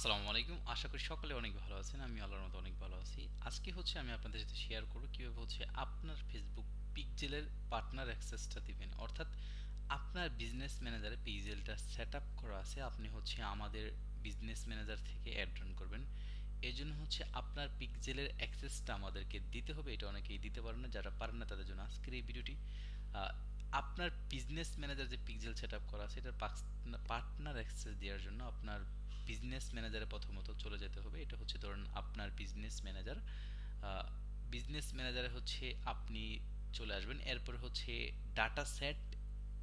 আসসালামু আলাইকুম। আশা করি সকলে অনেক ভালো আছেন। আমি আল্লাহর মতো অনেক ভালো আছি। আজকে আমি আপনাদের সাথে শেয়ার করব কিভাবে আপনার Facebook পিক্সেলের পার্টনার অ্যাক্সেসটা দিবেন। অর্থাৎ আপনার বিজনেস ম্যানেজারে পিক্সেলটা সেটআপ করা আছে। আপনি আমাদের বিজনেস ম্যানেজার থেকে অ্যাড রান করবেন। এজন্য আপনার পিক্সেলের অ্যাক্সেসটা আমাদেরকে দিতে হবে। এটা অনেকেই দিতে পারেন না। যারা পারেন না তাদের জন্য আজকের এই ভিডিওটি। আ আপনার বিজনেস ম্যানেজার যে পিক্সেল সেটআপ করা আছে এটার পার্টনার অ্যাক্সেস দেওয়ার জন্য আপনার বিজনেস ম্যানেজারে প্রথমত চলে যেতে হবে। এটা ধরুন আপনার বিজনেস ম্যানেজার। বিজনেস ম্যানেজারে আপনি চলে আসবেন। এরপর ডাটা সেট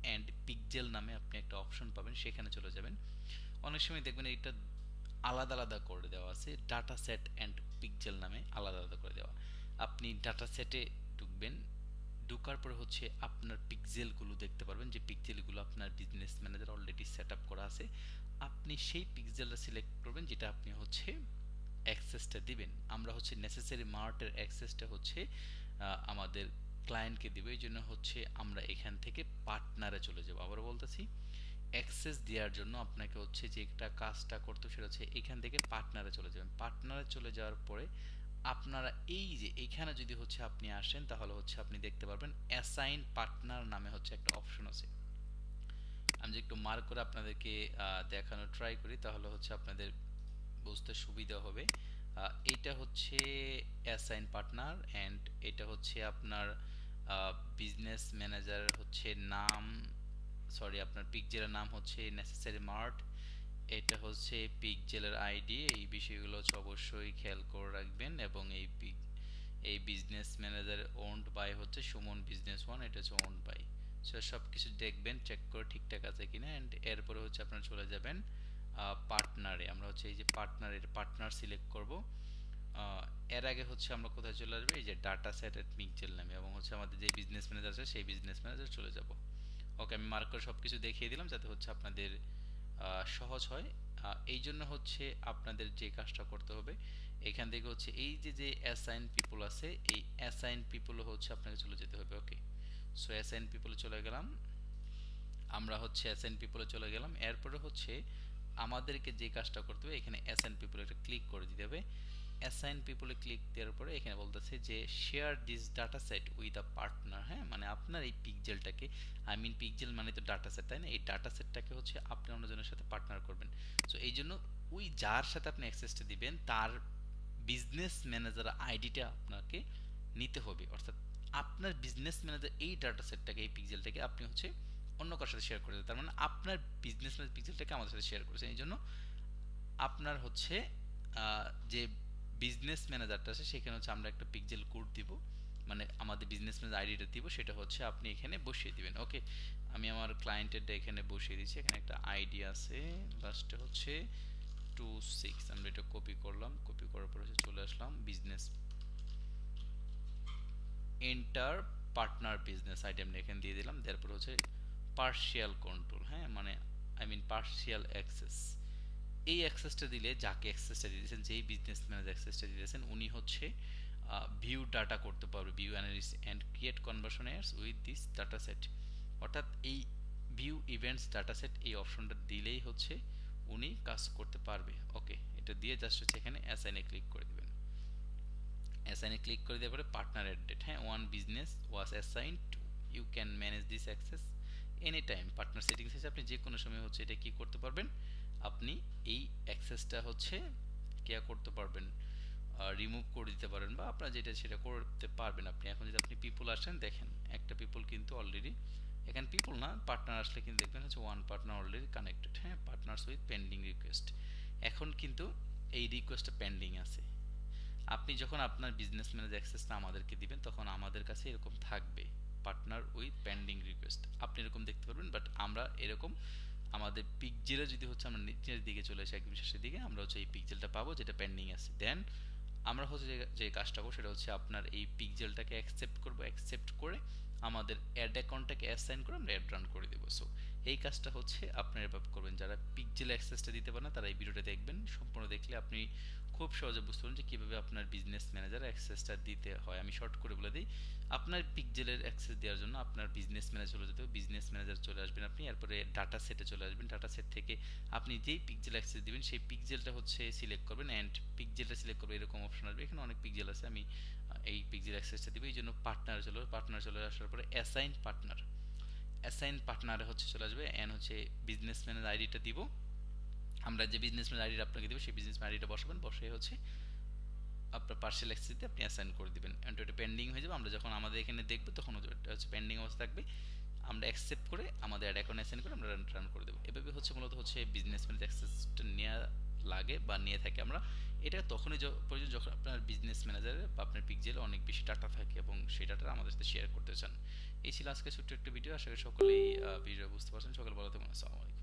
অ্যান্ড পিক্সেল নামে আপনি একটা অপশন পাবেন, সেখানে চলে যাবেন। অনেক সময় দেখবেন এটা আলাদা আলাদা করে দেওয়া আছে, ডাটা সেট অ্যান্ড পিক্সেল নামে আলাদা আলাদা করে দেওয়া। আপনি ডাটা সেটে ঢুকবেন। ঢোকার পরে আপনার পিক্সেলগুলো দেখতে পারবেন, যে পিক্সেলগুলো আপনার business manager already set up করা আছে। আপনি সেই পিক্সেলটা সিলেক্ট করবেন যেটা আপনি অ্যাক্সেসটা দিবেন। আমরা নেসেসারি মার্টের অ্যাক্সেসটা আমাদের ক্লায়েন্টকে দিব। এই জন্য আমরা এখান থেকে পার্টনারে চলে যাব। আবার বলতেছি, অ্যাক্সেস দেওয়ার জন্য আপনাকে যেটা কাজটা করতে সেটা এখান থেকে পার্টনারে চলে যাবেন। পার্টনারে চলে যাওয়ার পরে আপনারা এই যে এখানে যদি আপনি আসেন, তাহলে আপনি দেখতে পারবেন অ্যাসাইন পার্টনার নামে একটা অপশন আছে। আমি যে একটু মার্ক করে আপনাদেরকে দেখানোর ট্রাই করি, তাহলে আপনাদের বুঝতে সুবিধা হবে। এটা অ্যাসাইন পার্টনার অ্যান্ড এটা আপনার বিজনেস ম্যানেজার নাম, সরি আপনার পিকজেলের নাম নেসেসারি মার্ট। এটা পিকজেলের আইডি। এই বিষয়গুলো অবশ্যই খেয়াল করে রাখবেন। এবং এই business manager owned by Suman business one. এটা ওন্ড বাই। সো সব কিছু দেখবেন, চেক করে ঠিকঠাক আছে কিনা। অ্যান্ড এরপরে আপনারা চলে যাবেন পার্টনারে। আমরা এই যে পার্টনার সিলেক্ট করব। এর আগে আমরা কোথায় চলে আসবে, এই যে ডাটা সেট এট পিকজেল নামে, এবং আমাদের যে বিজনেস ম্যানেজার আছে সেই বিজনেস ম্যানেজার চলে যাব। ওকে, আমি মার্ক করে সবকিছু দেখিয়ে দিলাম যাতে আপনাদের সহজ হয়। এই জন্য আপনাদের যে কাজটা করতে হবে, এখান থেকে এই যে অ্যাসাইন পিপল আছে, এই অ্যাসাইন পিপল আপনাকে চলে যেতে হবে। ওকে, সো অ্যাসাইন পিপলে চলে গেলাম। আমরা অ্যাসাইন পিপলে চলে গেলাম। এরপরে আমাদেরকে যে কাজটা করতে হবে, এখানে অ্যাসাইন পিপলে একটা ক্লিক করে দিতে হবে। অ্যাসাইন পিপলে ক্লিক দেওয়ার পরে এখানে বলতেছে যে share this data set with a partner. হ্যাঁ, মানে আপনার এই পিকজেলটাকে, আই মিন পিকজেল মানে তো ডাটা সেট, তাই না? এই ডাটা সেটটাকে আপনি অন্যজনের সাথে পার্টনার করবেন। সো এই জন্য ওই যার সাথে আপনি অ্যাক্সেসটা দিবেন তার বিজনেস ম্যানেজার আইডিটা আপনাকে নিতে হবে। অর্থাৎ আপনার বিজনেস ম্যানেজার এই ডাটা সেটটাকে, এই পিক্সেলটাকে আপনি অন্য কারোর সাথে শেয়ার করে দেন। তার মানে আপনার বিজনেস ম্যানেজার পিক্সেলটাকে আমাদের সাথে শেয়ার করেছেন। এই জন্য আপনার যে বিজনেস ম্যানেজারটা আছে সেখানে আমরা একটা পিক্সেল কোড দিব, মানে আমাদের বিজনেস ম্যানেজার আইডিটা দিব, সেটা আপনি এখানে বসিয়ে দিবেন। ওকে, আমি আমার ক্লায়েন্টেরটা এখানে বসিয়ে দিচ্ছি। এখানে একটা আইডি আছে, লাস্টে 26। আমরা এটা কপি করলাম। কপি করার পর চলে আসলাম business enter partner business ID আমরা এখানে দিয়ে দিলাম। তারপর পার্শিয়াল কন্ট্রোল। হ্যাঁ, মানে আই মিন পার্শিয়াল অ্যাক্সেস। এই অ্যাক্সেসটা দিলে, যাকে অ্যাক্সেসটা দিয়েছেন, যেই বিজনেস ম্যানেজার অ্যাক্সেসটা দিয়েছেন, উনি ভিউ ডাটা করতে পারবে, view অ্যানালিস and create conversion ears with this data set. অর্থাৎ এই ভিউ ইভেন্টস ডাটা সেট, এই অপশনটা দিলেই উনি কাজ করতে পারবে। ওকে, এটা দিয়ে জাস্ট এখানে অ্যাসাইনে ক্লিক করে দিবেন। অ্যাসাইনে ক্লিক করে দেওয়ার পরে পার্টনার অ্যাডেড, হ্যাঁ, one business was assign to, you can manage this access any time. Partner settings আপনি যে কোনো সময় এটা কি করতে পারবেন, আপনি এই অ্যাক্সেসটা কেয়া করতে পারবেন, রিমুভ করে দিতে পারেন, বা আপনার যেটা সেটা করতে পারবেন। আপনি এখন যদি আপনি পিপল আসেন, দেখেন একটা পিপল কিন্তু অলরেডি, এখানে পিপল না, পার্টনার আসলে কিন্তু দেখবেন ওয়ান পার্টনার অলরেডি কানেক্টেড। হ্যাঁ, পার্টনার্স উইথ পেন্ডিং রিকোয়েস্ট। এখন কিন্তু এই রিকোয়েস্টটা পেন্ডিং আছে। আপনি যখন আপনার বিজনেস ম্যানেজার অ্যাক্সেসটা আমাদেরকে দিবেন, তখন আমাদের কাছে এরকম থাকবে, পার্টনার উইথ পেন্ডিং রিকোয়েস্ট। আপনি এরকম দেখতে পারবেন। বাট আমরা এরকম আমাদের পিকজেলে যদি আমরা নিচের দিকে চলে আসি, একদম শেষের দিকে, আমরা এই পিকজেলটা পাবো যেটা পেন্ডিং আছে। দেন আমরা যে কাজটা করবো সেটা আপনার এই পিকজেলটাকে অ্যাকসেপ্ট করবো। অ্যাকসেপ্ট করে আমাদের অ্যাড অ্যাকাউন্টটাকে অ্যাসাইন করে আমরা অ্যাড রান করে দেবো। সো এই কাজটা আপনারা এভাবে করবেন। যারা পিকজেল অ্যাক্সেসটা দিতে পারেন না, তারা এই ভিডিওটা দেখবেন। সম্পূর্ণ দেখলে আপনি খুব খুব সহজে বুঝতে পারবেন যে কিভাবে আপনার বিজনেস ম্যানেজার অ্যাক্সেসটা দিতে হয়। আমি শর্ট করে বলে দিই, আপনার পিকজেলের অ্যাক্সেস দেওয়ার জন্য আপনার বিজনেস ম্যানেজার চলে যেতে হবে। বিজনেস ম্যানেজার চলে আসবেন আপনি, এরপরে ডাটা সেটে চলে আসবেন। ডাটা সেট থেকে আপনি যেই পিকজেল অ্যাক্সেস দিবেন সেই পিকজেলটা হচ্ছে সিলেক্ট করবেন, অ্যান্ড পিকজেলটা সিলেক্ট করবে এরকম অপশন আসবে। এখানে অনেক পিকজেল আছে, আমি এই পিকজেল অ্যাক্সেসটা দিব। এই জন্য পার্টনার চলে আসার পরে অ্যাসাইন পার্টনারে হচ্ছে চলে আসবে, অ্যান্ড হচ্ছে বিজনেসম্যানের আইডিটা দিব। আমরা যে বিজনেসম্যান আইডিটা আপনাকে দিব সেই বিজনেসম্যান আইডিটা বসাবেন, বসে হচ্ছে আপনার পার্সেল অ্যাক্সেস দিয়ে আপনি অ্যাসাইন করে দিবেন, অ্যান্ড ওটা পেন্ডিং হয়ে যাবে। আমরা যখন আমাদের এখানে দেখব তখন ওটা হচ্ছে পেন্ডিং অবস্থা থাকবে, আমরা অ্যাকসেপ্ট করে আমাদের অ্যাড অ্যাকাউন্ট অ্যাসাইন করে আমরা রান করে দেবো। এভাবে হচ্ছে মূলত হচ্ছে বিজনেসম্যানের অ্যাক্সেসটা নেওয়া লাগে বা নিয়ে থাকি আমরা। এটা তখনই প্রয়োজন যখন আপনার বিজনেস ম্যানেজারে বা আপনার পিকজেলে অনেক বেশি ডাটা থাকে এবং সেই ডাটা আমাদের সাথে শেয়ার করতে চান। এই ছিল আজকে ছোট্ট একটা ভিডিও, আশা করি সকলেই ভিডিও বুঝতে পারছেন। সকলে ভালো থাকুন, আসসালামু আলাইকুম।